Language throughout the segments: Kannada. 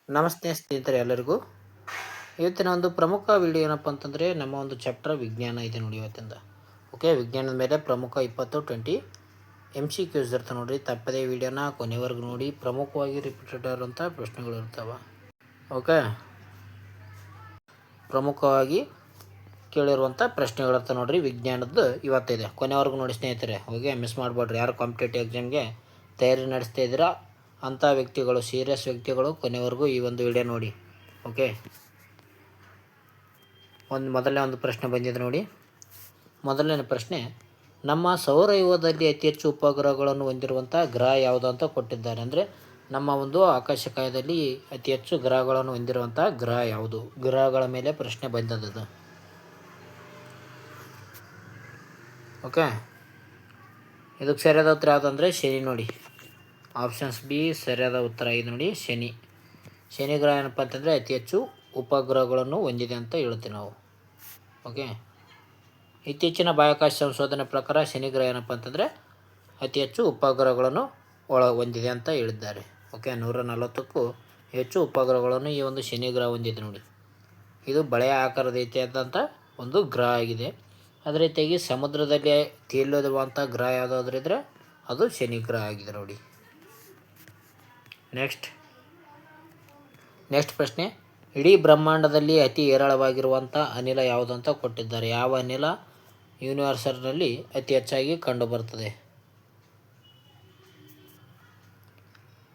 ನಮಸ್ತೆ ಸ್ನೇಹಿತರೆ ಎಲ್ಲರಿಗೂ. ಇವತ್ತಿನ ಒಂದು ಪ್ರಮುಖ ವಿಡಿಯೋ ಏನಪ್ಪ ಅಂತಂದರೆ ನಮ್ಮ ಒಂದು ಚಾಪ್ಟರ್ ವಿಜ್ಞಾನ ಇದೆ ನೋಡಿ ಇವತ್ತಿಂದ. ಓಕೆ, ವಿಜ್ಞಾನದ ಮೇಲೆ ಪ್ರಮುಖ 20 MCQs ಇರ್ತವೆ ನೋಡಿರಿ. ತಪ್ಪದೇ ವಿಡಿಯೋನ ಕೊನೆವರೆಗೂ ನೋಡಿ. ಪ್ರಮುಖವಾಗಿ ರಿಪೀಟೆಡ್ ಇರುವಂಥ ಪ್ರಶ್ನೆಗಳು ಇರ್ತವೆ. ಓಕೆ, ಪ್ರಮುಖವಾಗಿ ಕೇಳಿರುವಂಥ ಪ್ರಶ್ನೆಗಳಿರ್ತವೆ ನೋಡಿರಿ. ವಿಜ್ಞಾನದ್ದು ಇವತ್ತಿದೆ, ಕೊನೆವರೆಗೂ ನೋಡಿ ಸ್ನೇಹಿತರೆ. ಹೋಗಿ ಮಿಸ್ ಮಾಡಬೇಡ್ರಿ. ಯಾರು ಕಾಂಪಿಟೇಟಿವ್ ಎಕ್ಸಾಮ್ಗೆ ತಯಾರಿ ನಡೆಸ್ತಾ ಇದ್ದೀರಾ ಅಂಥ ವ್ಯಕ್ತಿಗಳು, ಸೀರಿಯಸ್ ವ್ಯಕ್ತಿಗಳು ಕೊನೆವರೆಗೂ ಈ ಒಂದು ವಿಡಿಯೋ ನೋಡಿ. ಓಕೆ, ಮೊದಲನೇ ಒಂದು ಪ್ರಶ್ನೆ ಬಂದಿದೆ ನೋಡಿ. ಮೊದಲನೇ ಪ್ರಶ್ನೆ, ನಮ್ಮ ಸೌರವ್ಯೂಹದಲ್ಲಿ ಅತಿ ಹೆಚ್ಚು ಉಪಗ್ರಹಗಳನ್ನು ಹೊಂದಿರುವಂಥ ಗ್ರಹ ಯಾವುದು ಅಂತ ಕೊಟ್ಟಿದ್ದಾರೆ. ಅಂದರೆ ನಮ್ಮ ಒಂದು ಆಕಾಶಕಾಯದಲ್ಲಿ ಅತಿ ಹೆಚ್ಚು ಗ್ರಹಗಳನ್ನು ಹೊಂದಿರುವಂಥ ಗ್ರಹ ಯಾವುದು? ಗ್ರಹಗಳ ಮೇಲೆ ಪ್ರಶ್ನೆ ಬಂದದ್ದು. ಓಕೆ, ಇದಕ್ಕೆ ಸರಿಯಾದ ಉತ್ತರ ಯಾವುದಂದರೆ ಶನಿ ನೋಡಿ. ಆಪ್ಷನ್ಸ್ ಬಿ ಸರಿಯಾದ ಉತ್ತರ ಇದೆ ನೋಡಿ. ಶನಿ ಗ್ರಹ ಏನಪ್ಪ ಅಂತಂದರೆ ಅತಿ ಹೆಚ್ಚು ಉಪಗ್ರಹಗಳನ್ನು ಹೊಂದಿದೆ ಅಂತ ಹೇಳ್ತೀವಿ ನಾವು. ಓಕೆ, ಇತ್ತೀಚಿನ ಬಾಹ್ಯಾಕಾಶ ಸಂಶೋಧನೆ ಪ್ರಕಾರ ಶನಿ ಗ್ರಹ ಏನಪ್ಪ ಅಂತಂದರೆ ಅತಿ ಹೆಚ್ಚು ಉಪಗ್ರಹಗಳನ್ನು ಹೊಂದಿದೆ ಅಂತ ಹೇಳಿದ್ದಾರೆ. ಓಕೆ, 140ಕ್ಕೂ ಹೆಚ್ಚು ಉಪಗ್ರಹಗಳನ್ನು ಈ ಒಂದು ಶನಿ ಗ್ರಹ ಹೊಂದಿದೆ ನೋಡಿ. ಇದು ಬಳೆಯ ಆಕಾರದ ರೀತಿಯಾದಂಥ ಒಂದು ಗ್ರಹ ಆಗಿದೆ. ಅದೇ ರೀತಿಯಾಗಿ ಸಮುದ್ರದಲ್ಲಿ ತೇಲುವಂಥ ಗ್ರಹ ಯಾವುದಾದ್ರೂ ಇದ್ದರೆ ಅದು ಶನಿ ಗ್ರಹ ಆಗಿದೆ ನೋಡಿ. ನೆಕ್ಸ್ಟ್ ಪ್ರಶ್ನೆ, ಇಡೀ ಬ್ರಹ್ಮಾಂಡದಲ್ಲಿ ಅತಿ ಹೇರಳವಾಗಿರುವಂಥ ಅನಿಲ ಯಾವುದು ಅಂತ ಕೊಟ್ಟಿದ್ದಾರೆ. ಯಾವ ಅನಿಲ ಯೂನಿವರ್ಸಲ್ನಲ್ಲಿ ಅತಿ ಹೆಚ್ಚಾಗಿ ಕಂಡುಬರ್ತದೆ?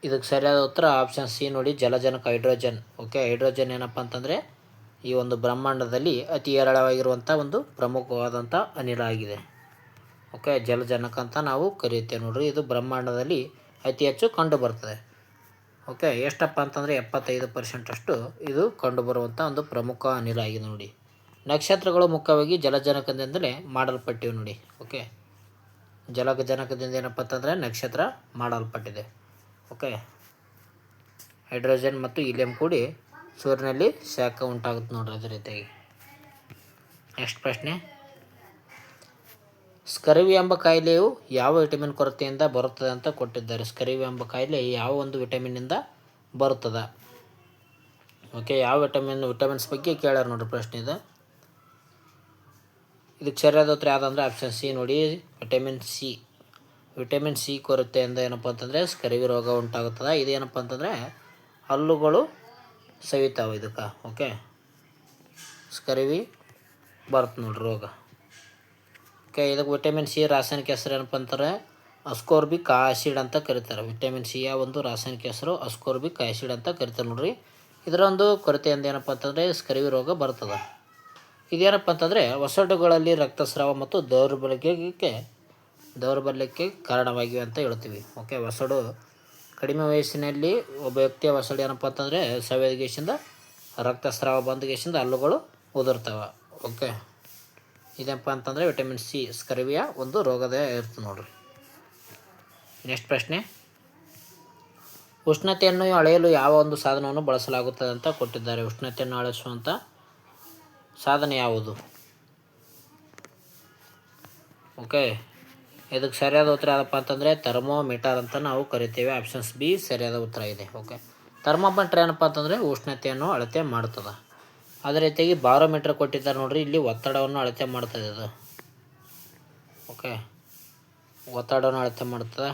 ಇದಕ್ಕೆ ಸರಿಯಾದ ಉತ್ತರ ಆಪ್ಷನ್ ಸಿ ನೋಡಿ, ಜಲಜನಕ ಹೈಡ್ರೋಜನ್. ಓಕೆ, ಹೈಡ್ರೋಜನ್ ಏನಪ್ಪ ಅಂತಂದರೆ ಈ ಒಂದು ಬ್ರಹ್ಮಾಂಡದಲ್ಲಿ ಅತಿ ಹೇರಳವಾಗಿರುವಂಥ ಒಂದು ಪ್ರಮುಖವಾದಂಥ ಅನಿಲ ಆಗಿದೆ. ಓಕೆ, ಜಲಜನಕ ಅಂತ ನಾವು ಕರೀತೇವೆ ನೋಡ್ರಿ. ಇದು ಬ್ರಹ್ಮಾಂಡದಲ್ಲಿ ಅತಿ ಹೆಚ್ಚು ಕಂಡು ಬರ್ತದೆ. ಓಕೆ, ಎಷ್ಟಪ್ಪ ಅಂತಂದರೆ 75% ಇದು ಕಂಡುಬರುವಂಥ ಒಂದು ಪ್ರಮುಖ ಅನಿಲ ಆಗಿದೆ ನೋಡಿ. ನಕ್ಷತ್ರಗಳು ಮುಖ್ಯವಾಗಿ ಜಲಜನಕದಿಂದಲೇ ಮಾಡಲ್ಪಟ್ಟಿವೆ ನೋಡಿ. ಓಕೆ, ಜಲಜನಕದಿಂದ ಏನಪ್ಪ ಅಂತಂದರೆ ನಕ್ಷತ್ರ ಮಾಡಲ್ಪಟ್ಟಿದೆ. ಓಕೆ, ಹೈಡ್ರೋಜನ್ ಮತ್ತು ಹೀಲಿಯಂ ಕೂಡಿ ಸೂರ್ಯನಲ್ಲಿ ಶಾಖ ಉಂಟಾಗುತ್ತೆ ನೋಡ್ರಿ. ಅದೇ ರೀತಿಯಾಗಿ ನೆಕ್ಸ್ಟ್ ಪ್ರಶ್ನೆ, ಸ್ಕರ್ವಿ ಎಂಬ ಕಾಯಿಲೆಯು ಯಾವ ವಿಟಮಿನ್ ಕೊರತೆಯಿಂದ ಬರುತ್ತದೆ ಅಂತ ಕೊಟ್ಟಿದ್ದಾರೆ. ಸ್ಕರ್ವಿ ಎಂಬ ಕಾಯಿಲೆ ಯಾವ ಒಂದು ವಿಟಮಿನ್ನಿಂದ ಬರುತ್ತದೆ? ಓಕೆ, ಯಾವ ವಿಟಮಿನ್ಸ್ ಬಗ್ಗೆ ಕೇಳ್ಯಾರ ನೋಡ್ರಿ ಪ್ರಶ್ನೆ ಇದು. ಇದಕ್ಕೆ ಸರಿಯಾದ ಉತ್ತರ ಯಾವುದಂದ್ರೆ ಆಪ್ಷನ್ ಸಿ ನೋಡಿ, ವಿಟಮಿನ್ ಸಿ ಕೊರತೆಯಿಂದ ಏನಪ್ಪ ಅಂತಂದರೆ ಸ್ಕರ್ವಿ ರೋಗ ಉಂಟಾಗುತ್ತದೆ. ಇದೇನಪ್ಪ ಅಂತಂದರೆ ಹಲ್ಲುಗಳು ಸವಿತಾವೆ ಇದಕ್ಕೆ. ಓಕೆ, ಸ್ಕರ್ವಿ ಬರುತ್ತೆ ನೋಡ್ರಿ ರೋಗ. ಓಕೆ, ಇದಕ್ಕೆ ವಿಟಮಿನ್ ಸಿ ರಾಸಾಯನಿಕ ಹೆಸರು ಏನಪ್ಪ ಅಂತಾರೆ ಅಸ್ಕೋರ್ಬಿಕ್ ಆಸಿಡ್ ಅಂತ ಕರೀತಾರೆ. ವಿಟಮಿನ್ ಸಿಯ ಒಂದು ರಾಸಾಯನಿಕ ಹೆಸರು ಅಸ್ಕೋರ್ಬಿಕ್ ಆಸಿಡ್ ಅಂತ ಕರೀತಾರೆ ನೋಡ್ರಿ. ಇದರ ಒಂದು ಕೊರತೆಯಿಂದ ಏನಪ್ಪ ಅಂತಂದರೆ ಸ್ಕರ್ವಿ ರೋಗ ಬರ್ತದೆ. ಇದೇನಪ್ಪ ಅಂತಂದರೆ ಒಸಡುಗಳಲ್ಲಿ ರಕ್ತಸ್ರಾವ ಮತ್ತು ದೌರ್ಬಲ್ಯಕ್ಕೆ ಕಾರಣವಾಗಿವೆ ಅಂತ ಹೇಳ್ತೀವಿ. ಓಕೆ, ಒಸಡು ಕಡಿಮೆ ವಯಸ್ಸಿನಲ್ಲಿ ಒಬ್ಬ ವ್ಯಕ್ತಿಯ ಒಸಡು ಏನಪ್ಪ ಅಂತಂದರೆ ಸವೆದಗೇಶಿಂದ ರಕ್ತಸ್ರಾವ ಬಂದಗೇಶಿಂದ ಹಲ್ಲುಗಳು ಉದುರ್ತವೆ. ಓಕೆ, ಇದಪ್ಪ ಅಂತಂದರೆ ವಿಟಮಿನ್ ಸಿ ಸ್ಕರ್ವಿಯ ಒಂದು ರೋಗದ ಇರ್ತದೆ ನೋಡ್ರಿ. ನೆಕ್ಸ್ಟ್ ಪ್ರಶ್ನೆ, ಉಷ್ಣತೆಯನ್ನು ಅಳೆಯಲು ಯಾವ ಒಂದು ಸಾಧನವನ್ನು ಬಳಸಲಾಗುತ್ತದೆ ಅಂತ ಕೊಟ್ಟಿದ್ದಾರೆ. ಉಷ್ಣತೆಯನ್ನು ಅಳಿಸುವಂಥ ಸಾಧನ ಯಾವುದು? ಓಕೆ, ಇದಕ್ಕೆ ಸರಿಯಾದ ಉತ್ತರ ಯಾವುದಪ್ಪ ಅಂತಂದರೆ ಥರ್ಮೋಮೀಟರ್ ಅಂತ ನಾವು ಕರಿತೇವೆ. ಆಪ್ಷನ್ಸ್ ಬಿ ಸರಿಯಾದ ಉತ್ತರ ಇದೆ. ಓಕೆ, ಥರ್ಮೋಮೀಟರ್ ಏನಪ್ಪ ಅಂತಂದರೆ ಉಷ್ಣತೆಯನ್ನು ಅಳತೆ ಮಾಡ್ತದೆ. ಅದೇ ರೀತಿಯಾಗಿ ಬಾರೋಮೀಟರ್ ಕೊಟ್ಟಿದ್ದಾರೆ ನೋಡ್ರಿ. ಇಲ್ಲಿ ಒತ್ತಡವನ್ನು ಅಳತೆ ಮಾಡ್ತದೆ ಅದು. ಓಕೆ, ಒತ್ತಡವನ್ನು ಅಳತೆ ಮಾಡ್ತದೆ.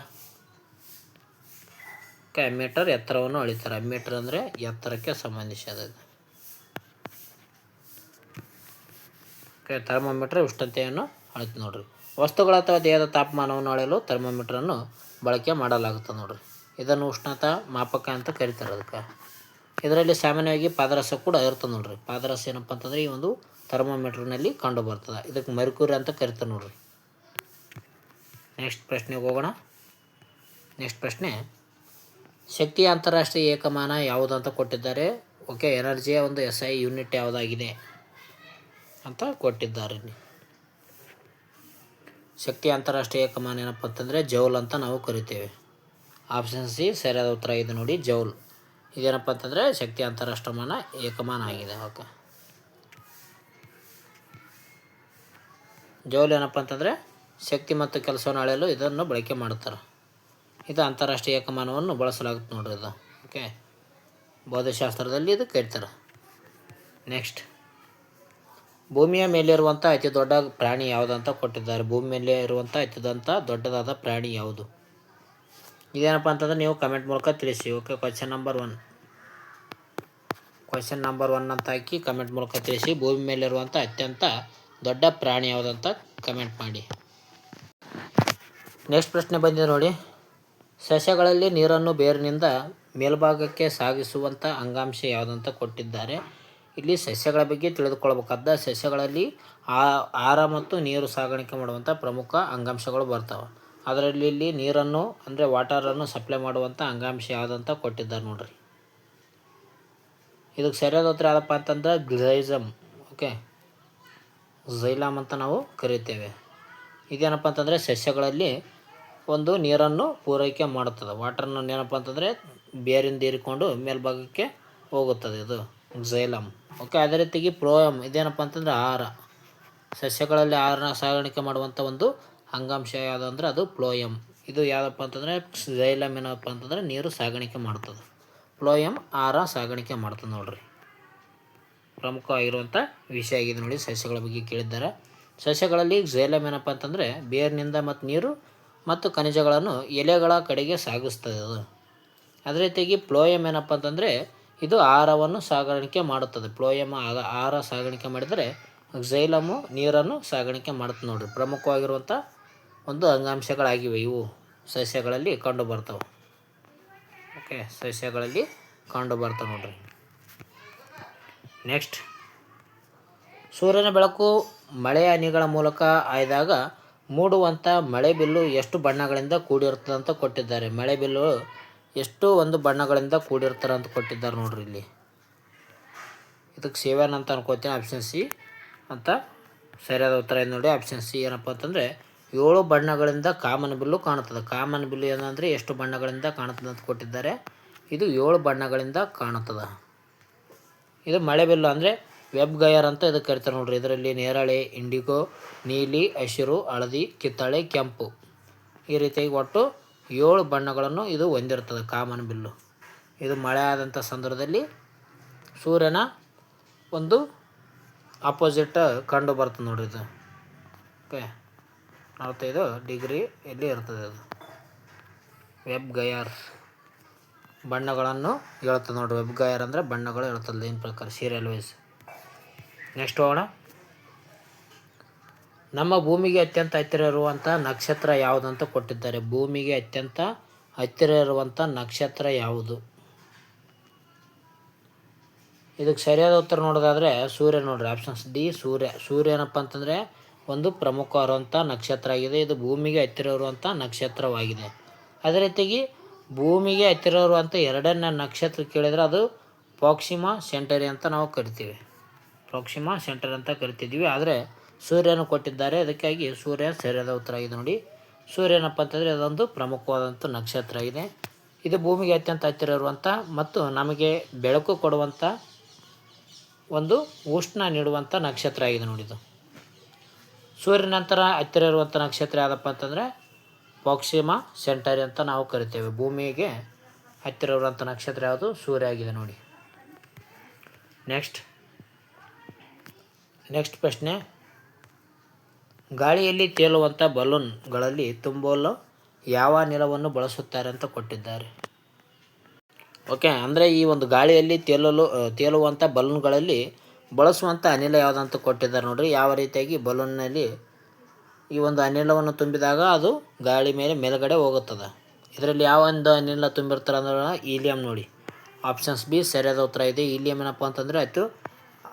ಓಕೆ, ಅಮ್ಮೀಟರ್ ಎತ್ತರವನ್ನು ಅಳಿತಾರೆ. ಅಮ್ಮೀಟರ್ ಅಂದರೆ ಎತ್ತರಕ್ಕೆ ಸಂಬಂಧಿಸಿದ. ಓಕೆ, ಥರ್ಮೋಮೀಟರ್ ಉಷ್ಣತೆಯನ್ನು ಅಳತೆ ನೋಡ್ರಿ. ವಸ್ತುಗಳ ಅಥವಾ ದೇಹದ ತಾಪಮಾನವನ್ನು ಅಳೆಯಲು ಥರ್ಮೋಮೀಟ್ರನ್ನು ಬಳಕೆ ಮಾಡಲಾಗುತ್ತದೆ ನೋಡ್ರಿ. ಇದನ್ನು ಉಷ್ಣತಾ ಮಾಪಕ ಅಂತ ಕರೀತಾರೆ ಅದಕ್ಕೆ. ಇದರಲ್ಲಿ ಸಾಮಾನ್ಯವಾಗಿ ಪಾದರಸ ಕೂಡ ಇರ್ತದೆ ನೋಡ್ರಿ. ಪಾದರಸ ಏನಪ್ಪ ಅಂತಂದರೆ ಈ ಒಂದು ಥರ್ಮೋಮೀಟ್ರ್ನಲ್ಲಿ ಕಂಡು ಬರ್ತದೆ. ಇದಕ್ಕೆ ಮೆರ್ಕ್ಯೂರಿ ಅಂತ ಕರಿತಾರೆ ನೋಡ್ರಿ. ನೆಕ್ಸ್ಟ್ ಪ್ರಶ್ನೆಗೆ ಹೋಗೋಣ. ನೆಕ್ಸ್ಟ್ ಪ್ರಶ್ನೆ, ಶಕ್ತಿಯ ಅಂತಾರಾಷ್ಟ್ರೀಯ ಏಕಮಾನ ಯಾವುದು ಅಂತ ಕೊಟ್ಟಿದ್ದಾರೆ. ಓಕೆ, ಎನರ್ಜಿಯ ಒಂದು SI ಯೂನಿಟ್ ಯಾವುದಾಗಿದೆ ಅಂತ ಕೊಟ್ಟಿದ್ದಾರೆ. ಶಕ್ತಿಯ ಅಂತಾರಾಷ್ಟ್ರೀಯ ಏಕಮಾನ ಏನಪ್ಪ ಅಂತಂದರೆ ಜೌಲ್ ಅಂತ ನಾವು ಕರಿತೇವೆ. ಆಪ್ಷನ್ ಸಿ ಸರಿಯಾದ ಉತ್ತರ ಇದೆ ನೋಡಿ, ಜೌಲ್. ಇದೇನಪ್ಪ ಅಂತಂದರೆ ಶಕ್ತಿ ಅಂತಾರಾಷ್ಟ್ರಮಾನ ಏಕಮಾನ ಆಗಿದೆ. ಓಕೆ, ಜೌಲ್ ಏನಪ್ಪ ಅಂತಂದರೆ ಶಕ್ತಿ ಮತ್ತು ಕೆಲಸವನ್ನು ಅಳೆಯಲು ಇದನ್ನು ಬಳಕೆ ಮಾಡ್ತಾರೆ. ಇದು ಅಂತಾರಾಷ್ಟ್ರೀಯ ಏಕಮಾನವನ್ನು ಬಳಸಲಾಗುತ್ತೆ ನೋಡ್ರಿ ಇದು. ಓಕೆ, ಭೌತಶಾಸ್ತ್ರದಲ್ಲಿ ಇದು ಕರಿತಾರೆ. ನೆಕ್ಸ್ಟ್, ಭೂಮಿಯ ಮೇಲಿರುವಂಥ ಅತಿ ದೊಡ್ಡ ಪ್ರಾಣಿ ಯಾವುದಂತ ಕೊಟ್ಟಿದ್ದಾರೆ. ಭೂಮಿ ಮೇಲೆ ಇರುವಂಥ ದೊಡ್ಡದಾದ ಪ್ರಾಣಿ ಯಾವುದು? ಇದೇನಪ್ಪ ಅಂತಂದ್ರೆ ನೀವು ಕಮೆಂಟ್ ಮೂಲಕ ತಿಳಿಸಿ. ಓಕೆ, ಕ್ವಶನ್ ನಂಬರ್ 1 ಅಂತ ಹಾಕಿ ಕಮೆಂಟ್ ಮೂಲಕ ತಿಳಿಸಿ. ಭೂಮಿ ಮೇಲಿರುವಂಥ ಅತ್ಯಂತ ದೊಡ್ಡ ಪ್ರಾಣಿ ಯಾವುದಂತ ಕಮೆಂಟ್ ಮಾಡಿ. ನೆಕ್ಸ್ಟ್ ಪ್ರಶ್ನೆ ಬಂದಿದೆ ನೋಡಿ. ಸಸ್ಯಗಳಲ್ಲಿ ನೀರನ್ನು ಬೇರಿನಿಂದ ಮೇಲ್ಭಾಗಕ್ಕೆ ಸಾಗಿಸುವಂಥ ಅಂಗಾಂಶ ಯಾವುದಂತ ಕೊಟ್ಟಿದ್ದಾರೆ. ಇಲ್ಲಿ ಸಸ್ಯಗಳ ಬಗ್ಗೆ ತಿಳಿದುಕೊಳ್ಳಬೇಕಾದ ಸಸ್ಯಗಳಲ್ಲಿ ಆಹಾರ ಮತ್ತು ನೀರು ಸಾಗಾಣಿಕೆ ಮಾಡುವಂಥ ಪ್ರಮುಖ ಅಂಗಾಂಶಗಳು ಬರ್ತಾವೆ. ಅದರಲ್ಲಿ ಇಲ್ಲಿ ನೀರನ್ನು ಅಂದರೆ ವಾಟರನ್ನು ಸಪ್ಲೈ ಮಾಡುವಂಥ ಅಂಗಾಂಶ ಯಾವುದಂತ ಕೊಟ್ಟಿದ್ದಾರೆ ನೋಡ್ರಿ. ಇದಕ್ಕೆ ಸರಿಯಾದ ಉತ್ತರ ಯಾವುದಪ್ಪ ಅಂತಂದ್ರೆ ಗ್ಲೈಸಮ್. ಓಕೆ, ಝೈಲಮ್ ಅಂತ ನಾವು ಕರಿತೇವೆ. ಇದೇನಪ್ಪ ಅಂತಂದರೆ ಸಸ್ಯಗಳಲ್ಲಿ ಒಂದು ನೀರನ್ನು ಪೂರೈಕೆ ಮಾಡುತ್ತದೆ. ವಾಟರ್ನ ಏನಪ್ಪ ಅಂತಂದರೆ ಬೇರಿಂದ ಹೀರಿಕೊಂಡು ಮೇಲ್ಭಾಗಕ್ಕೆ ಹೋಗುತ್ತದೆ, ಇದು ಝೈಲಮ್. ಓಕೆ, ಅದೇ ರೀತಿಯಾಗಿ ಫ್ಲೋಯಮ್ ಇದೇನಪ್ಪ ಅಂತಂದರೆ ಆಹಾರ. ಸಸ್ಯಗಳಲ್ಲಿ ಆಹಾರ ಸಾಗಾಣಿಕೆ ಮಾಡುವಂಥ ಒಂದು ಅಂಗಾಂಶ ಯಾವುದಂದ್ರೆ ಅದು ಫ್ಲೋಯಮ್. ಇದು ಯಾವುದಪ್ಪ ಅಂತಂದರೆ ಝೈಲಮ್ ಏನಪ್ಪ ಅಂತಂದರೆ ನೀರು ಸಾಗಾಣಿಕೆ ಮಾಡ್ತದೆ. ಫ್ಲೋಯಮ್ ಆಹಾರ ಸಾಗಾಣಿಕೆ ಮಾಡ್ತದೆ ನೋಡ್ರಿ. ಪ್ರಮುಖವಾಗಿರುವಂಥ ವಿಷಯ ಆಗಿದೆ ನೋಡಿ. ಸಸ್ಯಗಳ ಬಗ್ಗೆ ಕೇಳಿದ್ದಾರೆ. ಸಸ್ಯಗಳಲ್ಲಿ ಝೈಲಮ್ ಏನಪ್ಪ ಅಂತಂದರೆ ಬೇರಿನಿಂದ ಮತ್ತು ನೀರು ಮತ್ತು ಖನಿಜಗಳನ್ನು ಎಲೆಗಳ ಕಡೆಗೆ ಸಾಗಿಸ್ತದೆ ಅದು. ಅದೇ ರೀತಿಯಾಗಿ ಫ್ಲೋಯಮ್ ಏನಪ್ಪ ಅಂತಂದರೆ ಇದು ಆಹಾರವನ್ನು ಸಾಗಾಣಿಕೆ ಮಾಡುತ್ತದೆ. ಫ್ಲೋಯಮ್ ಆಹಾರ ಸಾಗಾಣಿಕೆ ಮಾಡಿದರೆ ಝೈಲಮು ನೀರನ್ನು ಸಾಗಾಣಿಕೆ ಮಾಡುತ್ತೆ ನೋಡ್ರಿ. ಪ್ರಮುಖವಾಗಿರುವಂಥ ಒಂದು ಅಂಗಾಂಶಗಳಾಗಿವೆ ಇವು ಸಸ್ಯಗಳಲ್ಲಿ ಕಂಡು ಬರ್ತವೆ. ಓಕೆ, ಸಸ್ಯಗಳಲ್ಲಿ ಕಂಡು ಬರ್ತವೆ ನೋಡ್ರಿ. ನೆಕ್ಸ್ಟ್, ಸೂರ್ಯನ ಬೆಳಕು ಮಳೆಯ ಹನಿಗಳ ಮೂಲಕ ಆಯ್ದಾಗ ಮೂಡುವಂಥ ಮಳೆ ಬಿಲ್ಲು ಎಷ್ಟು ಬಣ್ಣಗಳಿಂದ ಕೂಡಿರ್ತದೆ ಅಂತ ಕೊಟ್ಟಿದ್ದಾರೆ. ಮಳೆ ಬಿಲ್ಲು ಎಷ್ಟು ಒಂದು ಬಣ್ಣಗಳಿಂದ ಕೂಡಿರ್ತಾರೆ ಅಂತ ಕೊಟ್ಟಿದ್ದಾರೆ ನೋಡ್ರಿ. ಇಲ್ಲಿ ಇದಕ್ಕೆ 7 ಅಂತ ಅನ್ಕೋತೀನಿ. ಆಪ್ಷನ್ ಸಿ ಅಂತ ಸರಿಯಾದ ಉತ್ತರ ಇದೆ ನೋಡಿ. ಆಪ್ಷನ್ ಸಿ ಏನಪ್ಪ ಅಂತಂದರೆ 7 ಬಣ್ಣಗಳಿಂದ ಕಾಮನ ಬಿಲ್ಲು ಕಾಣುತ್ತದೆ. ಕಾಮನ ಬಿಲ್ಲು ಏನಂದರೆ ಎಷ್ಟು ಬಣ್ಣಗಳಿಂದ ಕಾಣುತ್ತದೆ ಅಂತ ಕೊಟ್ಟಿದ್ದಾರೆ. ಇದು 7 ಬಣ್ಣಗಳಿಂದ ಕಾಣುತ್ತದೆ. ಇದು ಮಳೆ ಬಿಲ್ಲು ಅಂದರೆ ವೆಬ್ ಗಯರ್ ಅಂತ ಇದಕ್ಕೆ ಕರಿತಾರೆ ನೋಡ್ರಿ. ಇದರಲ್ಲಿ ನೇರಳೆ, ಇಂಡಿಗೋ, ನೀಲಿ, ಹಸಿರು, ಹಳದಿ, ಕಿತ್ತಳೆ, ಕೆಂಪು ಈ ರೀತಿಯಾಗಿ ಒಟ್ಟು 7 ಬಣ್ಣಗಳನ್ನು ಇದು ಹೊಂದಿರ್ತದೆ ಕಾಮನ್ ಬಿಲ್ಲು. ಇದು ಮಳೆ ಆದಂಥ ಸಂದರ್ಭದಲ್ಲಿ ಸೂರ್ಯನ ಒಂದು ಆಪೋಸಿಟ್ ಕಂಡು ಬರ್ತದೆ ನೋಡ್ರಿ. ಇದು ಓಕೆ, 45 ಡಿಗ್ರಿ ಇಲ್ಲಿ ಇರ್ತದೆ. ಅದು ವೆಬ್ ಗಯರ್ ಬಣ್ಣಗಳನ್ನು ಹೇಳ್ತದೆ ನೋಡ್ರಿ. ವೆಬ್ ಗಯರ್ ಅಂದರೆ ಬಣ್ಣಗಳು ಹೇಳ್ತದೆ ಲೈನ್ ಪ್ರಕಾರ ಸೀರಿಯಲ್ ವೈಸ್. ನೆಕ್ಸ್ಟ್ ಹೋಗೋಣ. ನಮ್ಮ ಭೂಮಿಗೆ ಅತ್ಯಂತ ಹತ್ತಿರ ಇರುವಂಥ ನಕ್ಷತ್ರ ಯಾವುದಂತ ಕೊಟ್ಟಿದ್ದಾರೆ. ಭೂಮಿಗೆ ಅತ್ಯಂತ ಹತ್ತಿರ ಇರುವಂಥ ನಕ್ಷತ್ರ ಯಾವುದು? ಇದಕ್ಕೆ ಸರಿಯಾದ ಉತ್ತರ ನೋಡೋದಾದರೆ ಸೂರ್ಯ ನೋಡ್ರಿ. ಆಪ್ಷನ್ಸ್ ಡಿ ಸೂರ್ಯ. ಸೂರ್ಯ ಏನಪ್ಪ ಅಂತಂದರೆ ಒಂದು ಪ್ರಮುಖವಾದಂಥ ನಕ್ಷತ್ರ ಆಗಿದೆ. ಇದು ಭೂಮಿಗೆ ಹತ್ತಿರ ಇರುವಂಥ ನಕ್ಷತ್ರವಾಗಿದೆ. ಅದೇ ರೀತಿಯಾಗಿ ಭೂಮಿಗೆ ಹತ್ತಿರ ಇರುವಂಥ 2ನೇ ನಕ್ಷತ್ರ ಕೇಳಿದರೆ ಅದು ಪ್ರಾಕ್ಸಿಮಾ ಸೆಂಟರಿ ಅಂತ ನಾವು ಕರಿತೀವಿ. ಪ್ರಾಕ್ಸಿಮಾ ಸೆಂಟರಿ ಅಂತ ಕರಿತಿದ್ವಿ. ಆದರೆ ಸೂರ್ಯನ ಕೊಟ್ಟಿದ್ದಾರೆ, ಅದಕ್ಕಾಗಿ ಸೂರ್ಯ ಸರಿಯಾದ ಉತ್ತರ ಆಗಿದೆ ನೋಡಿ. ಸೂರ್ಯ ಏನಪ್ಪ ಅಂತಂದರೆ ಅದೊಂದು ಪ್ರಮುಖವಾದಂಥ ನಕ್ಷತ್ರ ಆಗಿದೆ. ಇದು ಭೂಮಿಗೆ ಅತ್ಯಂತ ಹತ್ತಿರ ಇರುವಂಥ ಮತ್ತು ನಮಗೆ ಬೆಳಕು ಕೊಡುವಂಥ ಒಂದು ಉಷ್ಣ ನೀಡುವಂಥ ನಕ್ಷತ್ರ ಆಗಿದೆ ನೋಡಿದು. ಸೂರ್ಯನ ನಂತರ ಹತ್ತಿರ ಇರುವಂಥ ನಕ್ಷತ್ರ ಯಾವುದಪ್ಪ ಅಂತಂದರೆ ಪ್ರಾಕ್ಸಿಮಾ ಸೆಂಟರಿ ಅಂತ ನಾವು ಕರಿತೇವೆ. ಭೂಮಿಗೆ ಹತ್ತಿರ ಇರುವಂಥ ನಕ್ಷತ್ರ ಯಾವುದು? ಸೂರ್ಯ ಆಗಿದೆ ನೋಡಿ. ನೆಕ್ಸ್ಟ್ ಪ್ರಶ್ನೆ, ಗಾಳಿಯಲ್ಲಿ ತೇಲುವಂಥ ಬಲೂನ್ಗಳಲ್ಲಿ ತುಂಬಲು ಯಾವ ಅನಿಲವನ್ನು ಬಳಸುತ್ತಾರೆ ಅಂತ ಕೊಟ್ಟಿದ್ದಾರೆ. ಓಕೆ, ಅಂದರೆ ಈ ಒಂದು ಗಾಳಿಯಲ್ಲಿ ತೇಲುವಂಥ ಬಲೂನ್ಗಳಲ್ಲಿ ಬಳಸುವಂಥ ಅನಿಲ ಯಾವುದಂತ ಕೊಟ್ಟಿದ್ದಾರೆ ನೋಡಿರಿ. ಯಾವ ರೀತಿಯಾಗಿ ಬಲೂನ್ನಲ್ಲಿ ಈ ಒಂದು ಅನಿಲವನ್ನು ತುಂಬಿದಾಗ ಅದು ಗಾಳಿ ಮೇಲೆ ಮೇಲ್ಗಡೆ ಹೋಗುತ್ತದೆ. ಇದರಲ್ಲಿ ಯಾವ ಒಂದು ಅನಿಲ ತುಂಬಿರ್ತಾರೆ ಅಂದ್ರೆ ಹೀಲಿಯಂ ನೋಡಿ. ಆಪ್ಷನ್ಸ್ ಬಿ ಸರಿಯಾದ ಉತ್ತರ ಇದೆ. ಹೀಲಿಯಂ ಏನಪ್ಪ ಅಂತಂದರೆ ಅತಿ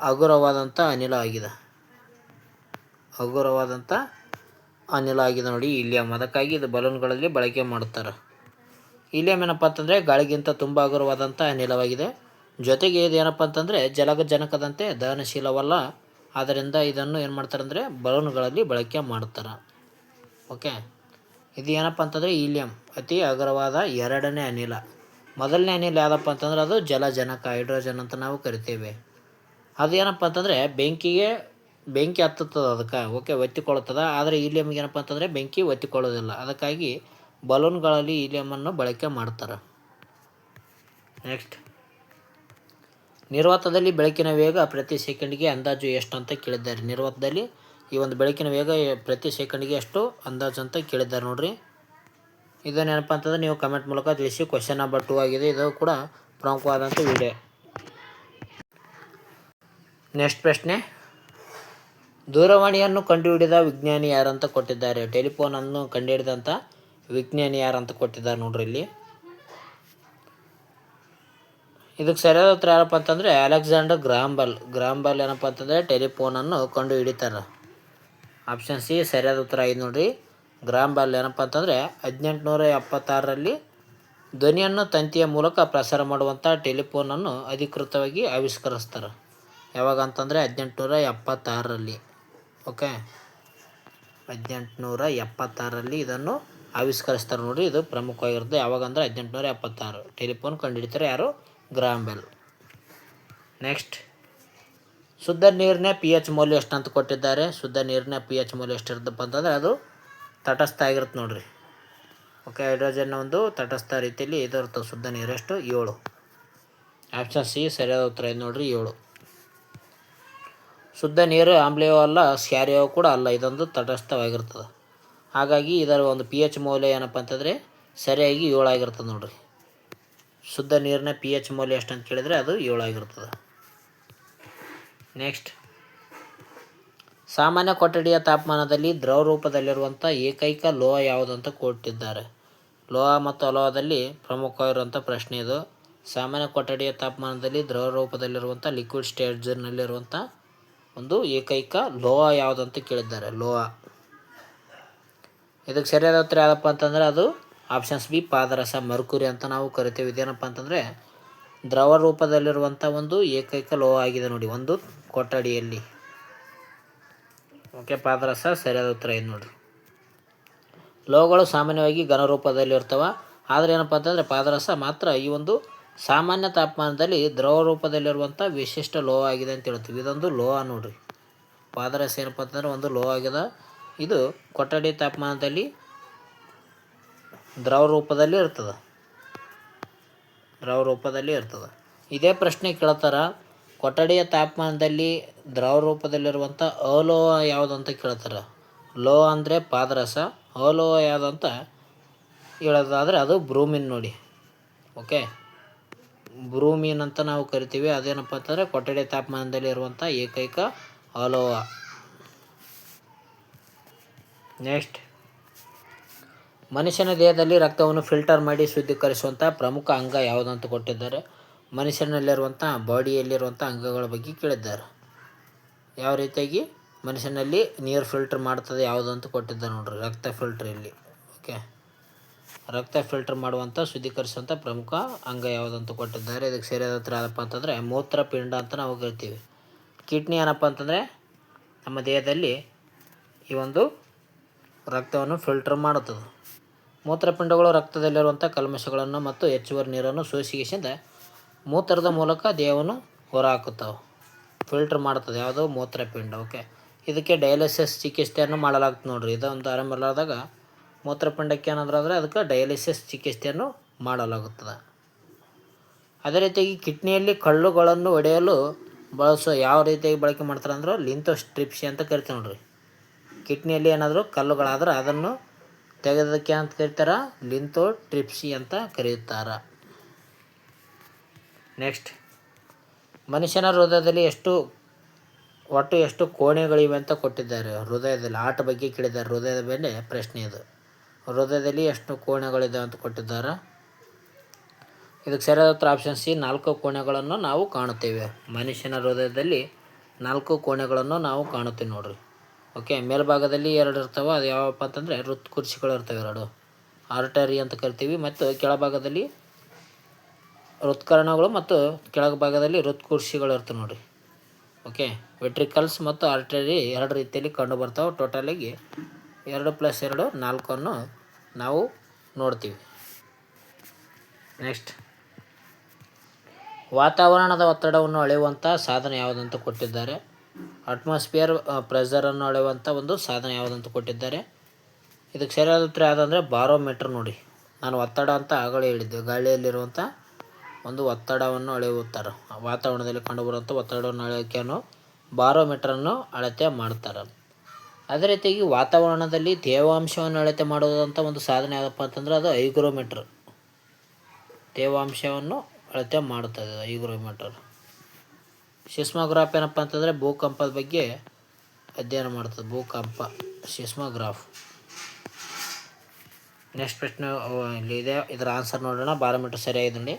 ಹಗುರವಾದಂಥ ಅನಿಲ ಆಗಿದೆ. ಹಗುರವಾದಂಥ ಅನಿಲ ಆಗಿದೆ ನೋಡಿ ಹೀಲಿಯಂ. ಅದಕ್ಕಾಗಿ ಇದು ಬಲೂನ್ಗಳಲ್ಲಿ ಬಳಕೆ ಮಾಡುತ್ತಾರೆ. ಹೀಲಿಯಂ ಏನಪ್ಪ ಅಂತಂದರೆ ಗಾಳಿಗಿಂತ ತುಂಬ ಹಗುರವಾದಂಥ ಅನಿಲವಾಗಿದೆ. ಜೊತೆಗೆ ಇದು ಏನಪ್ಪ ಅಂತಂದರೆ ಜಲಜನಕದಂತೆ ದಹನಶೀಲವಲ್ಲ. ಆದ್ದರಿಂದ ಇದನ್ನು ಏನು ಮಾಡ್ತಾರೆ ಅಂದರೆ ಬಲೂನ್ಗಳಲ್ಲಿ ಬಳಕೆ ಮಾಡ್ತಾರೆ. ಓಕೆ, ಇದು ಏನಪ್ಪ ಅಂತಂದರೆ ಹೀಲಿಯಂ ಅತಿ ಹಗುರವಾದ 2ನೇ ಅನಿಲ. ಮೊದಲನೇ ಅನಿಲ ಯಾವುದಪ್ಪ ಅಂತಂದರೆ ಅದು ಜಲಜನಕ, ಹೈಡ್ರೋಜನ್ ಅಂತ ನಾವು ಕರಿತೇವೆ. ಅದು ಏನಪ್ಪ ಅಂತಂದರೆ ಬೆಂಕಿ ಹತ್ತುತ್ತದೆ ಅದಕ್ಕೆ. ಓಕೆ, ಒತ್ತಿಕೊಳ್ಳುತ್ತದೆ. ಆದರೆ ಹೀಲಿಯಮ್ಗೆ ಏನಪ್ಪ ಅಂತಂದರೆ ಬೆಂಕಿ ಒತ್ತಿಕೊಳ್ಳೋದಿಲ್ಲ. ಅದಕ್ಕಾಗಿ ಬಲೂನ್ಗಳಲ್ಲಿ ಹೀಲಿಯಮನ್ನು ಬಳಕೆ ಮಾಡ್ತಾರೆ. ನೆಕ್ಸ್ಟ್, ನಿರ್ವಾತದಲ್ಲಿ ಬೆಳಕಿನ ವೇಗ ಪ್ರತಿ ಸೆಕೆಂಡಿಗೆ ಅಂದಾಜು ಎಷ್ಟು ಅಂತ ಕೇಳಿದ್ದಾರೆ. ನಿರ್ವಾತದಲ್ಲಿ ಈ ಒಂದು ಬೆಳಕಿನ ವೇಗ ಪ್ರತಿ ಸೆಕೆಂಡಿಗೆ ಎಷ್ಟು ಅಂದಾಜು ಅಂತ ಕೇಳಿದ್ದಾರೆ ನೋಡಿರಿ. ಇದೇನೇನಪ್ಪ ಅಂತಂದರೆ ನೀವು ಕಮೆಂಟ್ ಮೂಲಕ ತಿಳಿಸಿ. ಕ್ವಶನ್ ನಂಬರ್ 2 ಆಗಿದೆ. ಇದು ಕೂಡ ಪ್ರಮುಖವಾದಂಥ ವಿಡಿಯೋ. ನೆಕ್ಸ್ಟ್ ಪ್ರಶ್ನೆ, ದೂರವಾಣಿಯನ್ನು ಕಂಡುಹಿಡಿದ ವಿಜ್ಞಾನಿ ಯಾರಂತ ಕೊಟ್ಟಿದ್ದಾರೆ. ಟೆಲಿಫೋನನ್ನು ಕಂಡುಹಿಡಿದಂಥ ವಿಜ್ಞಾನಿ ಯಾರಂತ ಕೊಟ್ಟಿದ್ದಾರೆ ನೋಡ್ರಿ ಇಲ್ಲಿ. ಇದಕ್ಕೆ ಸರಿಯಾದ ಉತ್ತರ ಯಾರಪ್ಪ ಅಂತಂದರೆ ಅಲೆಕ್ಸಾಂಡರ್ ಗ್ರಾಹಂ ಬೆಲ್ ಏನಪ್ಪ ಅಂತಂದರೆ ಟೆಲಿಫೋನನ್ನು ಕಂಡು ಹಿಡಿತಾರೆ. ಆಪ್ಷನ್ ಸಿ ಸರಿಯಾದ ಉತ್ತರ ಆಗಿದೆ ನೋಡಿರಿ. ಗ್ರಾಹಂ ಬೆಲ್ ಏನಪ್ಪ ಅಂತಂದರೆ 1876ರಲ್ಲಿ ಧ್ವನಿಯನ್ನು ತಂತಿಯ ಮೂಲಕ ಪ್ರಸಾರ ಮಾಡುವಂಥ ಟೆಲಿಫೋನನ್ನು ಅಧಿಕೃತವಾಗಿ ಆವಿಷ್ಕರಿಸ್ತಾರೆ. ಯಾವಾಗ ಅಂತಂದರೆ 1876ರಲ್ಲಿ. ಓಕೆ, 1876ರಲ್ಲಿ ಇದನ್ನು ಆವಿಷ್ಕರಿಸ್ತಾರೆ ನೋಡಿರಿ. ಇದು ಪ್ರಮುಖವಾಗಿರುತ್ತೆ. ಯಾವಾಗ ಅಂದರೆ 1876 ಟೆಲಿಫೋನ್ ಕಂಡುಹಿಡಿತಾರೆ ಯಾರು? ಗ್ರಾಹಂ ಬೆಲ್. ನೆಕ್ಸ್ಟ್, ಶುದ್ಧ ನೀರಿನ pH ಮೌಲ್ಯ ಎಷ್ಟು ಅಂತ ಕೊಟ್ಟಿದ್ದಾರೆ. ಶುದ್ಧ ನೀರಿನ pH ಮೌಲ್ಯ ಎಷ್ಟಿರುತ್ತಪ್ಪ ಅಂತಂದರೆ ಅದು ತಟಸ್ಥ ಆಗಿರುತ್ತೆ ನೋಡಿರಿ. ಓಕೆ, ಹೈಡ್ರೋಜನ್ನ ಒಂದು ತಟಸ್ಥ ರೀತಿಯಲ್ಲಿ ಇದು ಇರ್ತದೆ. ಶುದ್ಧ ನೀರೆಷ್ಟು? 7. ಆಪ್ಷನ್ ಸಿ ಸರಿಯಾದ ಉತ್ತರ ಇದೆ ನೋಡಿರಿ, 7. ಶುದ್ಧ ನೀರು ಆಮ್ಲೀಯವೂ ಅಲ್ಲ, ಕ್ಷಾರೀಯವೂ ಕೂಡ ಅಲ್ಲ. ಇದೊಂದು ತಟಸ್ಥವಾಗಿರ್ತದೆ. ಹಾಗಾಗಿ ಇದರ ಒಂದು pH ಮೌಲ್ಯ ಏನಪ್ಪ ಅಂತಂದರೆ ಸರಿಯಾಗಿ 7 ಆಗಿರ್ತದೆ ನೋಡಿರಿ. ಶುದ್ಧ ನೀರಿನ pH ಮೌಲ್ಯ ಎಷ್ಟು ಅಂತ ಕೇಳಿದರೆ ಅದು 7 ಆಗಿರ್ತದೆ. ನೆಕ್ಸ್ಟ್, ಸಾಮಾನ್ಯ ಕೊಠಡಿಯ ತಾಪಮಾನದಲ್ಲಿ ದ್ರವ ರೂಪದಲ್ಲಿರುವಂಥ ಏಕೈಕ ಲೋಹ ಯಾವುದು ಅಂತ ಕೊಟ್ಟಿದ್ದಾರೆ. ಲೋಹ ಮತ್ತು ಅಲೋಹದಲ್ಲಿ ಪ್ರಮುಖವಾಗಿರುವಂಥ ಪ್ರಶ್ನೆ ಇದು. ಸಾಮಾನ್ಯ ಕೊಠಡಿಯ ತಾಪಮಾನದಲ್ಲಿ ದ್ರವ ರೂಪದಲ್ಲಿರುವಂಥ ಲಿಕ್ವಿಡ್ ಸ್ಟೇಜ್ನಲ್ಲಿರುವಂಥ ಒಂದು ಏಕೈಕ ಲೋಹ ಯಾವುದಂತ ಕೇಳಿದ್ದಾರೆ. ಲೋಹ. ಇದಕ್ಕೆ ಸರಿಯಾದ ಉತ್ತರ ಯಾವುದಪ್ಪ ಅಂತಂದರೆ ಅದು ಆಪ್ಷನ್ಸ್ ಬಿ ಪಾದರಸ, ಮರ್ಕುರಿ ಅಂತ ನಾವು ಕರಿತೇವೆ. ಇದೇನಪ್ಪ ಅಂತಂದರೆ ದ್ರವ ರೂಪದಲ್ಲಿರುವಂಥ ಒಂದು ಏಕೈಕ ಲೋಹ ಆಗಿದೆ ನೋಡಿ ಒಂದು ಕೊಠಡಿಯಲ್ಲಿ. ಓಕೆ, ಪಾದರಸ ಸರಿಯಾದ ಉತ್ತರ ಇದೆ ನೋಡಿರಿ. ಲೋಹಗಳು ಸಾಮಾನ್ಯವಾಗಿ ಘನರೂಪದಲ್ಲಿ ಇರ್ತವೆ. ಆದರೆ ಏನಪ್ಪ ಅಂತಂದರೆ ಪಾದರಸ ಮಾತ್ರ ಈ ಒಂದು ಸಾಮಾನ್ಯ ತಾಪಮಾನದಲ್ಲಿ ದ್ರವ ರೂಪದಲ್ಲಿರುವಂಥ ವಿಶಿಷ್ಟ ಲೋಹ ಆಗಿದೆ ಅಂತ ಹೇಳ್ತೀವಿ. ಇದೊಂದು ಲೋಹ ನೋಡಿರಿ. ಪಾದರಸ ಏನಪ್ಪ ಅಂತಂದರೆ ಒಂದು ಲೋಹ ಆಗಿದೆ. ಇದು ಕೊಠಡಿ ತಾಪಮಾನದಲ್ಲಿ ದ್ರವ ರೂಪದಲ್ಲಿ ಇರ್ತದೆ. ಇದೇ ಪ್ರಶ್ನೆ ಕೇಳ್ತಾರೆ, ಕೊಠಡಿಯ ತಾಪಮಾನದಲ್ಲಿ ದ್ರವ ರೂಪದಲ್ಲಿರುವಂಥ ಅಲೋಹ ಯಾವುದು ಅಂತ ಕೇಳ್ತಾರೆ. ಲೋಹ ಅಂದರೆ ಪಾದರಸ, ಅಲೋಹ ಯಾವುದು ಅಂತ ಹೇಳೋದಾದರೆ ಅದು ಬ್ರೂಮಿನ್ ನೋಡಿ. ಓಕೆ, ಬ್ರೂಮಿನ್ ಅಂತ ನಾವು ಕರಿತೀವಿ. ಅದೇನಪ್ಪ ಅಂತಂದರೆ ಕೊಠಡಿ ತಾಪಮಾನದಲ್ಲಿ ಇರುವಂಥ ಏಕೈಕ ಅಲೋಹ. ನೆಕ್ಸ್ಟ್, ಮನುಷ್ಯನ ದೇಹದಲ್ಲಿ ರಕ್ತವನ್ನು ಫಿಲ್ಟರ್ ಮಾಡಿ ಶುದ್ಧೀಕರಿಸುವಂಥ ಪ್ರಮುಖ ಅಂಗ ಯಾವುದಂತ ಕೊಟ್ಟಿದ್ದಾರೆ. ಮನುಷ್ಯನಲ್ಲಿರುವಂಥ ಬಾಡಿಯಲ್ಲಿರುವಂಥ ಅಂಗಗಳ ಬಗ್ಗೆ ಕೇಳಿದ್ದಾರೆ. ಯಾವ ರೀತಿಯಾಗಿ ಮನುಷ್ಯನಲ್ಲಿ ನೀರು ಫಿಲ್ಟರ್ ಮಾಡ್ತದೆ ಯಾವುದು ಅಂತ ಕೊಟ್ಟಿದ್ದಾರೆ ನೋಡ್ರಿ. ರಕ್ತ ಫಿಲ್ಟರ್ ಇಲ್ಲಿ. ಓಕೆ, ರಕ್ತ ಫಿಲ್ಟರ್ ಮಾಡುವಂಥ ಶುದ್ಧೀಕರಿಸುವಂಥ ಪ್ರಮುಖ ಅಂಗ ಯಾವುದಂತ ಕೊಟ್ಟಿದ್ದಾರೆ. ಇದಕ್ಕೆ ಸರಿಯಾದ ಉತ್ತರ ಯಾವುದಪ್ಪ ಅಂತಂದರೆ ಮೂತ್ರಪಿಂಡ ಅಂತ ನಾವು ಕರಿತೀವಿ. ಕಿಡ್ನಿ ಏನಪ್ಪ ಅಂತಂದರೆ ನಮ್ಮ ದೇಹದಲ್ಲಿ ಈ ಒಂದು ರಕ್ತವನ್ನು ಫಿಲ್ಟರ್ ಮಾಡುತ್ತದೆ. ಮೂತ್ರಪಿಂಡಗಳು ರಕ್ತದಲ್ಲಿರುವಂಥ ಕಲ್ಮಶಗಳನ್ನು ಮತ್ತು ಹೆಚ್ಚುವರಿ ನೀರನ್ನು ಸೋಸಿಗೆಸಿಂದ ಮೂತ್ರದ ಮೂಲಕ ದೇಹವನ್ನು ಹೊರಹಾಕುತ್ತವೆ. ಫಿಲ್ಟರ್ ಮಾಡ್ತದೆ ಯಾವುದು? ಮೂತ್ರಪಿಂಡ. ಓಕೆ, ಇದಕ್ಕೆ ಡಯಾಲಿಸಿಸ್ ಚಿಕಿತ್ಸೆಯನ್ನು ಮಾಡಲಾಗ್ತದೆ ನೋಡಿರಿ. ಇದೊಂದು ಆರಾಮಿಲ್ಲದಾಗ ಮೂತ್ರಪಿಂಡಕ್ಕೆ ಏನಾದರೂ ಆದರೆ ಅದಕ್ಕೆ ಡಯಾಲಿಸಿಸ್ ಚಿಕಿತ್ಸೆಯನ್ನು ಮಾಡಲಾಗುತ್ತದೆ. ಅದೇ ರೀತಿಯಾಗಿ ಕಿಡ್ನಿಯಲ್ಲಿ ಕಲ್ಲುಗಳನ್ನು ಒಡೆಯಲು ಬಳಸೋ ಯಾವ ರೀತಿಯಾಗಿ ಬಳಕೆ ಮಾಡ್ತಾರೆ ಅಂದ್ರೆ ಲಿಂಥೋಸ್ಟ್ರಿಪ್ಸಿ ಅಂತ ಕರಿತೀವಿ ನೋಡಿರಿ. ಕಿಡ್ನಿಯಲ್ಲಿ ಏನಾದರೂ ಕಲ್ಲುಗಳಾದ್ರೆ ಅದನ್ನು ತೆಗೆದಕ್ಕೆ ಅಂತ ಕರೀತಾರೆ ಲಿಂಥೋಟ್ರಿಪ್ಸಿ ಅಂತ ಕರೆಯುತ್ತಾರೆ. ನೆಕ್ಸ್ಟ್, ಮನುಷ್ಯನ ಹೃದಯದಲ್ಲಿ ಒಟ್ಟು ಎಷ್ಟು ಕೋಣೆಗಳಿವೆ ಅಂತ ಕೊಟ್ಟಿದ್ದಾರೆ. ಹೃದಯದಲ್ಲಿ ಆಟ ಬಗ್ಗೆ ಕೇಳಿದ್ದಾರೆ. ಹೃದಯದ ಮೇಲೆ ಪ್ರಶ್ನೆ ಇದು. ಹೃದಯದಲ್ಲಿ ಎಷ್ಟು ಕೋಣೆಗಳಿದೆ ಅಂತ ಕೊಟ್ಟಿದ್ದಾರೆ. ಇದಕ್ಕೆ ಸರಿಯಾದ ಉತ್ತರ ಆಪ್ಷನ್ ಸಿ 4 ಕೋಣೆಗಳನ್ನು ನಾವು ಕಾಣುತ್ತೇವೆ. ಮನುಷ್ಯನ ಹೃದಯದಲ್ಲಿ 4 ಕೋಣೆಗಳನ್ನು ನಾವು ಕಾಣುತ್ತೇವೆ ನೋಡಿರಿ. ಓಕೆ, ಮೇಲ್ಭಾಗದಲ್ಲಿ 2 ಇರ್ತವೆ. ಅದು ಯಾವಪ್ಪ ಅಂತಂದರೆ ಹೃತ್ಕುರ್ಷಿಗಳು ಇರ್ತವೆ 2, ಆರ್ಟರಿ ಅಂತ ಕರಿತೀವಿ. ಮತ್ತು ಕೆಳಭಾಗದಲ್ಲಿ ಹೃತ್ಕರ್ಣಗಳು ಮತ್ತು ಕೆಳಭಾಗದಲ್ಲಿ ಹೃತ್ಕುರ್ಷಿಗಳು ಇರ್ತವೆ ನೋಡಿರಿ. ಓಕೆ, ವೆಟ್ರಿಕಲ್ಸ್ ಮತ್ತು ಆರ್ಟರಿ 2 ರೀತಿಯಲ್ಲಿ ಕಂಡು ಬರ್ತಾವೆ. ಟೋಟಲಾಗಿ 2 + 2 4 ನಾವು ನೋಡ್ತೀವಿ. ನೆಕ್ಸ್ಟ್, ವಾತಾವರಣದ ಒತ್ತಡವನ್ನು ಅಳೆಯುವಂಥ ಸಾಧನ ಯಾವುದಂತ ಕೊಟ್ಟಿದ್ದಾರೆ. ಅಟ್ಮಾಸ್ಫಿಯರ್ ಪ್ರೆಷರನ್ನು ಅಳೆಯುವಂಥ ಒಂದು ಸಾಧನ ಯಾವುದಂತ ಕೊಟ್ಟಿದ್ದಾರೆ. ಇದಕ್ಕೆ ಸರಿಯಾದ ಉತ್ತರ ಯಾವುದಂದರೆ ಬಾರೋಮೀಟ್ರ್ ನೋಡಿ. ನಾನು ಒತ್ತಡ ಅಂತ ಆಗಲೇ ಹೇಳಿದ್ದೆ. ಗಾಳಿಯಲ್ಲಿರುವಂಥ ಒಂದು ಒತ್ತಡವನ್ನು ಅಳೆಯುತ್ತಾರೆ. ವಾತಾವರಣದಲ್ಲಿ ಕಂಡುಬರುವಂಥ ಒತ್ತಡವನ್ನು ಅಳೆಯೋಕೆಯನ್ನು ಬಾರೋಮೀಟ್ರನ್ನು ಅಳತೆ ಮಾಡ್ತಾರೆ. ಅದೇ ರೀತಿಯಾಗಿ ವಾತಾವರಣದಲ್ಲಿ ತೇವಾಂಶವನ್ನು ಅಳತೆ ಮಾಡುವಂಥ ಒಂದು ಸಾಧನ ಯಾವುದಪ್ಪ ಅಂತಂದ್ರೆ ಅದು ಹೈಗ್ರೋಮೀಟ್ರ್. ತೇವಾಂಶವನ್ನು ಅಳತೆ ಮಾಡುತ್ತದೆ ಹೈಗ್ರೋಮೀಟರ್. ಸಿಸ್ಮೋಗ್ರಾಫ್ ಏನಪ್ಪ ಅಂತಂದರೆ ಭೂಕಂಪದ ಬಗ್ಗೆ ಅಧ್ಯಯನ ಮಾಡ್ತದೆ. ಭೂಕಂಪ ಸಿಸ್ಮೋಗ್ರಾಫ್. ನೆಕ್ಸ್ಟ್ ಪ್ರಶ್ನೆ ಇಲ್ಲಿದೆ, ಇದರ ಆನ್ಸರ್ ನೋಡೋಣ. ಬಾರೋಮೀಟರ್ ಸರಿಯಾಗಿದೆ ನೋಡಿ.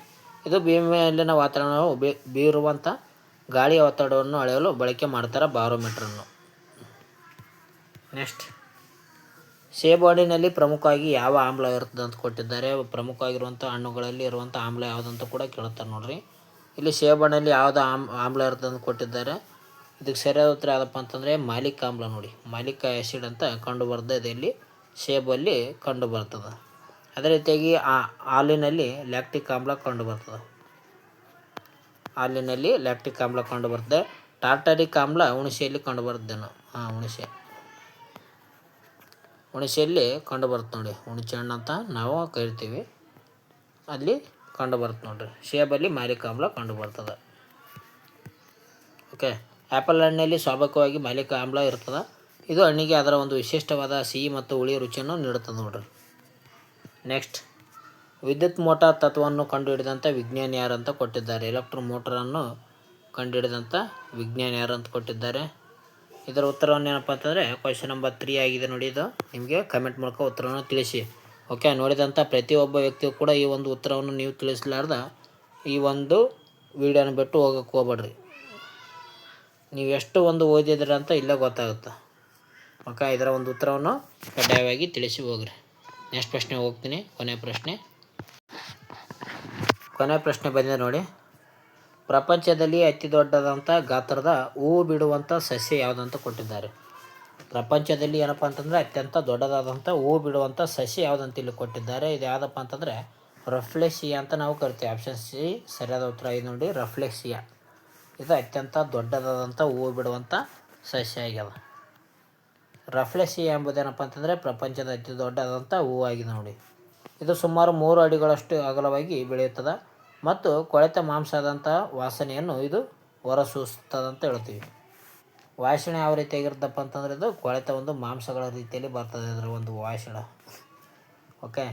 ಇದು ಭೂಮಿಯಲ್ಲಿನ ವಾತಾವರಣವು ಬೀರುವಂಥ ಗಾಳಿಯ ಒತ್ತಡವನ್ನು ಅಳೆಯಲು ಬಳಕೆ ಮಾಡ್ತಾರೆ ಬಾರೋಮೀಟ್ರನ್ನು. ನೆಕ್ಸ್ಟ್, ಸೇಬುಹಣ್ಣಿನಲ್ಲಿ ಪ್ರಮುಖವಾಗಿ ಯಾವ ಆಮ್ಲ ಇರ್ತದೆ ಅಂತ ಕೊಟ್ಟಿದ್ದಾರೆ. ಪ್ರಮುಖವಾಗಿರುವಂಥ ಹಣ್ಣುಗಳಲ್ಲಿ ಇರುವಂಥ ಆಮ್ಲ ಯಾವುದಂತ ಕೂಡ ಕೇಳ್ತಾರೆ ನೋಡ್ರಿ. ಇಲ್ಲಿ ಸೇಬುಹಣ್ಣಲ್ಲಿ ಯಾವುದು ಆಮ್ಲ ಇರ್ತದೆ ಅಂತ ಕೊಟ್ಟಿದ್ದಾರೆ. ಇದಕ್ಕೆ ಸರಿಯಾದ ಉತ್ತರ ಯಾವುದಪ್ಪ ಅಂತಂದರೆ ಮಾಲಿಕ್ ಆಮ್ಲ ನೋಡಿ. ಮಾಲಿಕ್ ಆ್ಯಸಿಡ್ ಅಂತ ಕಂಡು ಬರ್ತದೆ ಇಲ್ಲಿ ಸೇಬಲ್ಲಿ ಕಂಡು ಬರ್ತದೆ. ಅದೇ ರೀತಿಯಾಗಿ ಹಾಲಿನಲ್ಲಿ ಲ್ಯಾಕ್ಟಿಕ್ ಆಮ್ಲ ಕಂಡು ಬರ್ತದೆ. ಹಾಲಿನಲ್ಲಿ ಲ್ಯಾಕ್ಟಿಕ್ ಆಮ್ಲ ಕಂಡು ಬರ್ತದೆ. ಟಾರ್ಟಾರಿಕ್ ಆಮ್ಲ ಹುಣಸೆಯಲ್ಲಿ ಕಂಡು ಬರ್ತದೇನೋ. ಹುಣಸೆಯಲ್ಲಿ ಕಂಡು ಬರುತ್ತೆ ನೋಡಿ. ಹುಣಸೆ ಹಣ್ಣು ಅಂತ ನಾವು ಕರಿತೀವಿ, ಅಲ್ಲಿ ಕಂಡು ಬರುತ್ತೆ ನೋಡ್ರಿ. ಸೇಬಲ್ಲಿ ಮಾಲಿಕ್ ಆಮ್ಲ ಕಂಡು ಬರ್ತದೆ. ಓಕೆ. ಆ್ಯಪಲ್ ಹಣ್ಣಲ್ಲಿ ಸ್ವಾಭಾವಿಕವಾಗಿ ಮಾಲಿಕ್ ಆಮ್ಲ ಇರ್ತದೆ. ಇದು ಹಣ್ಣಿಗೆ ಅದರ ಒಂದು ವಿಶಿಷ್ಟವಾದ ಸಿಹಿ ಮತ್ತು ಹುಳಿ ರುಚಿಯನ್ನು ನೀಡುತ್ತದೆ ನೋಡ್ರಿ. ನೆಕ್ಸ್ಟ್, ವಿದ್ಯುತ್ ಮೋಟಾರ್ ತತ್ವವನ್ನು ಕಂಡುಹಿಡಿದಂಥ ವಿಜ್ಞಾನಿ ಯಾರು ಅಂತ ಕೊಟ್ಟಿದ್ದಾರೆ. ಎಲೆಕ್ಟ್ರಿಕ್ ಮೋಟರನ್ನು ಕಂಡುಹಿಡಿದಂಥ ವಿಜ್ಞಾನಿ ಯಾರು ಅಂತ ಕೊಟ್ಟಿದ್ದಾರೆ. ಇದರ ಉತ್ತರವನ್ನು ಏನಪ್ಪ ಅಂತಂದರೆ ಕ್ವಶನ್ ನಂಬರ್ 3 ಆಗಿದೆ ನೋಡಿ. ಇದು ನಿಮಗೆ ಕಮೆಂಟ್ ಮೂಲಕ ಉತ್ತರವನ್ನು ತಿಳಿಸಿ. ಓಕೆ. ನೋಡಿದಂಥ ಪ್ರತಿಯೊಬ್ಬ ವ್ಯಕ್ತಿಯು ಕೂಡ ಈ ಒಂದು ಉತ್ತರವನ್ನು ನೀವು ತಿಳಿಸಲಾರ್ದ ಈ ಒಂದು ವಿಡಿಯೋನ ಬಿಟ್ಟು ಹೋಗೋಕ್ಕೆ ಹೋಗ್ಬೇಡ್ರಿ. ನೀವು ಎಷ್ಟು ಒಂದು ಓದಿದ್ರಿ ಅಂತ ಇಲ್ಲೇ ಗೊತ್ತಾಗುತ್ತೆ. ಓಕೆ. ಇದರ ಒಂದು ಉತ್ತರವನ್ನು ಕಡ್ಡಾಯವಾಗಿ ತಿಳಿಸಿ ಹೋಗ್ರಿ. ನೆಕ್ಸ್ಟ್ ಪ್ರಶ್ನೆ ಹೋಗ್ತೀನಿ. ಕೊನೆ ಪ್ರಶ್ನೆ ಬಂದಿದೆ ನೋಡಿ. ಪ್ರಪಂಚದಲ್ಲಿ ಅತಿ ದೊಡ್ಡದಂಥ ಗಾತ್ರದ ಹೂವು ಬಿಡುವಂಥ ಸಸ್ಯ ಯಾವುದಂತ ಕೊಟ್ಟಿದ್ದಾರೆ. ಪ್ರಪಂಚದಲ್ಲಿ ಏನಪ್ಪ ಅಂತಂದರೆ ಅತ್ಯಂತ ದೊಡ್ಡದಾದಂಥ ಹೂವು ಬಿಡುವಂಥ ಸಸ್ಯ ಯಾವುದಂತ ಇಲ್ಲಿ ಕೊಟ್ಟಿದ್ದಾರೆ. ಇದು ಯಾವುದಪ್ಪ ಅಂತಂದರೆ ರಫ್ಲೇಸಿಯಾ ಅಂತ ನಾವು ಕರಿತೀವಿ. ಆಪ್ಷನ್ ಸಿ ಸರಿಯಾದ ಉತ್ತರ ಇದು ನೋಡಿ, ರಫ್ಲೇಸಿಯಾ. ಇದು ಅತ್ಯಂತ ದೊಡ್ಡದಾದಂಥ ಹೂವು ಬಿಡುವಂಥ ಸಸ್ಯ ಆಗ್ಯದ. ರಫ್ಲೇಸಿಯಾ ಎಂಬುದೇನಪ್ಪ ಅಂತಂದರೆ ಪ್ರಪಂಚದ ಅತಿ ದೊಡ್ಡದಾದಂಥ ಹೂವು ಆಗಿದೆ ನೋಡಿ. ಇದು ಸುಮಾರು 3 ಅಡಿಗಳಷ್ಟು ಅಗಲವಾಗಿ ಬೆಳೆಯುತ್ತದೆ ಮತ್ತು ಕೊಳೆತ ಮಾಂಸದಂಥ ವಾಸನೆಯನ್ನು ಇದು ಹೊರಸೂಸುತ್ತದಂತ ಹೇಳ್ತೀವಿ. ವಾಸನೆ ಯಾವ ರೀತಿಯಾಗಿರುತ್ತಪ್ಪ ಅಂತಂದರೆ ಇದು ಕೊಳೆತ ಒಂದು ಮಾಂಸಗಳ ರೀತಿಯಲ್ಲಿ ಬರ್ತದೆ ಇದರ ಒಂದು ವಾಸನೆ. ಓಕೆ.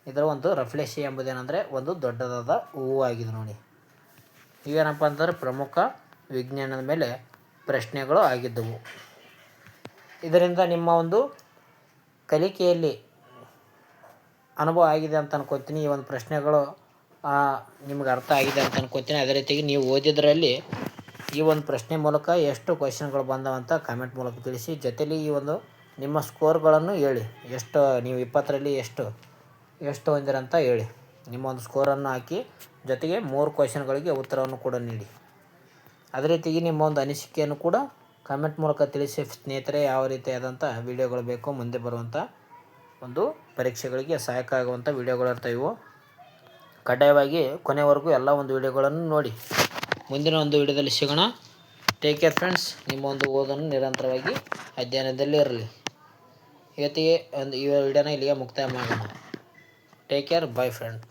ಇದರ ಒಂದು ರಫ್ಲೇಸಿಯಾ ಎಂಬುದೇನೆಂದರೆ ಒಂದು ದೊಡ್ಡದಾದ ಹೂವು ಆಗಿದೆ ನೋಡಿ. ಇವೇನಪ್ಪ ಅಂತಂದರೆ ಪ್ರಮುಖ ವಿಜ್ಞಾನದ ಮೇಲೆ ಪ್ರಶ್ನೆಗಳು ಆಗಿದ್ದವು. ಇದರಿಂದ ನಿಮ್ಮ ಒಂದು ಕಲಿಕೆಯಲ್ಲಿ ಅನುಭವ ಆಗಿದೆ ಅಂತ ಅನ್ಕೋತೀನಿ. ಈ ಒಂದು ಪ್ರಶ್ನೆಗಳು ನಿಮ್ಗೆ ಅರ್ಥ ಆಗಿದೆ ಅಂತ ಅನ್ಕೋತೀನಿ. ಅದೇ ರೀತಿಯಾಗಿ ನೀವು ಓದಿದ್ರಲ್ಲಿ ಈ ಒಂದು ಪ್ರಶ್ನೆ ಮೂಲಕ ಎಷ್ಟು ಕ್ವಶನ್ಗಳು ಬಂದವಂತ ಕಾಮೆಂಟ್ ಮೂಲಕ ತಿಳಿಸಿ. ಜೊತೆಲಿ ಈ ಒಂದು ನಿಮ್ಮ ಸ್ಕೋರ್ಗಳನ್ನು ಹೇಳಿ. ಎಷ್ಟು ನೀವು 20ರಲ್ಲಿ ಎಷ್ಟು ಹೊಂದಿರಂತ ಹೇಳಿ. ನಿಮ್ಮ ಒಂದು ಸ್ಕೋರನ್ನು ಹಾಕಿ ಜೊತೆಗೆ 3 ಕ್ವಶನ್ಗಳಿಗೆ ಉತ್ತರವನ್ನು ಕೂಡ ನೀಡಿ. ಅದೇ ರೀತಿಯಾಗಿ ನಿಮ್ಮ ಒಂದು ಅನಿಸಿಕೆಯನ್ನು ಕೂಡ ಕಾಮೆಂಟ್ ಮೂಲಕ ತಿಳಿಸಿ. ಸ್ನೇಹಿತರೆ, ಯಾವ ರೀತಿಯಾದಂಥ ವಿಡಿಯೋಗಳು ಬೇಕು ಮುಂದೆ ಬರುವಂಥ ಒಂದು ಪರೀಕ್ಷೆಗಳಿಗೆ ಸಹಾಯಕ ಆಗುವಂಥ ವಿಡಿಯೋಗಳು ಇರ್ತವೆ. ಇವು ಕಡ್ಡಾಯವಾಗಿ ಕೊನೆವರೆಗೂ ಎಲ್ಲ ಒಂದು ವಿಡಿಯೋಗಳನ್ನು ನೋಡಿ. ಮುಂದಿನ ಒಂದು ವಿಡಿಯೋದಲ್ಲಿ ಸಿಗೋಣ. Take care friends. ನಿಮ್ಮ ಒಂದು ಓದನ್ನು ನಿರಂತರವಾಗಿ ಅಧ್ಯಯನದಲ್ಲಿ ಇರಲಿ. ಇವತ್ತಿಗೆ ಈ ವಿಡಿಯೋನ ಇಲ್ಲಿಗೆ ಮುಕ್ತಾಯ ಮಾಡೋಣ. Take care. By friend.